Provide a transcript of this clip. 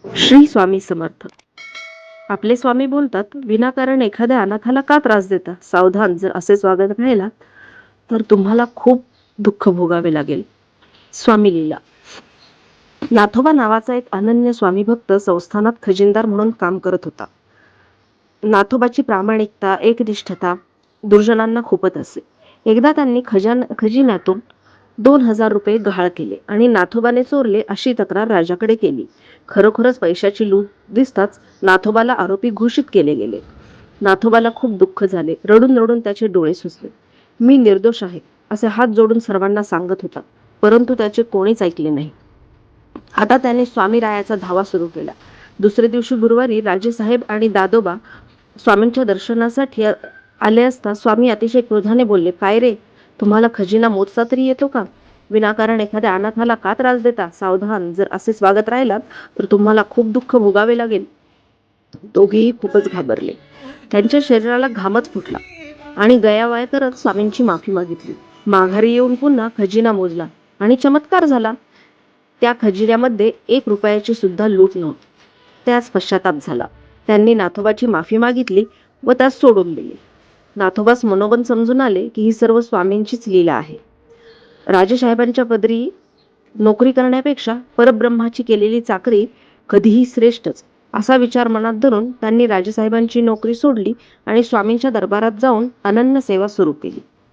श्री स्वामी समर्थ. आपले स्वामी बोलतात, विनाकारण एखाद्या अनाथाला का त्रास देता? सावधान, जर असेच वागत राहिला तर तुम्हाला खूप दुःख भोगावे लागेल. स्वामी लीला. नाथोबा नावाचा एक अनन्य स्वामी भक्त संस्थानात खजिनदार म्हणून काम करत होता. नाथोबाची प्रामाणिकता, एकनिष्ठता दुर्जनांना खूपच असे. एकदा त्यांनी खजिन्यातून 2,000 रुपये गहाळ केले आणि नाथोबाने चोरले अशी तक्रार राजाकडे केली. खरोखरच पैशाची लूट दिसताच नाथोबाला आरोपी घोषित केले गेले. नाथोबाला खूप दुःख झाले. रडून रडून त्याचे डोळे सुजले. मी निर्दोष आहे असे हात जोडून सर्वांना सांगत होता, परंतु त्याचे कोणीच ऐकले नाही. आता त्याने स्वामीरायाचा धावा सुरू केला. दुसरे दिवशी गुरुवारी राजेसाहेब आणि दादोबा स्वामींच्या दर्शनासाठी आले असता स्वामी अतिशय क्रोधाने बोलले, काय रे, तुम्हाला खजिना मोजता तरी येतो का? विनाकारण एखाद्या अनाथाला का त्रास देता? सावधान, जर असेच वागत राहिलात तर तुम्हाला खूप दुःख भोगावे लागेल. दोघेही खूपच घाबरले. त्यांच्या शरीराला घामच फुटला आणि गयावया करत स्वामींची माफी मागितली. माघारी येऊन पुन्हा खजिना मोजला आणि चमत्कार झाला. त्या खजिन्यामध्ये 1 रुपयाची सुद्धा लूट नव्हती. त्यास पश्चाताप झाला. त्यांनी नाथोबाची माफी मागितली व त्यास सोडून दिले. नाथोबास मनोमन समजून आले की ही सर्व स्वामींचीच लीला आहे. राजेसाहेबांच्या पदरी नोकरी करण्यापेक्षा परब्रह्माची केलेली चाकरी कधीही श्रेष्ठच, असा विचार मनात धरून त्यांनी राजेसाहेबांची नोकरी सोडली आणि स्वामींच्या दरबारात जाऊन अनन्य सेवा सुरू केली.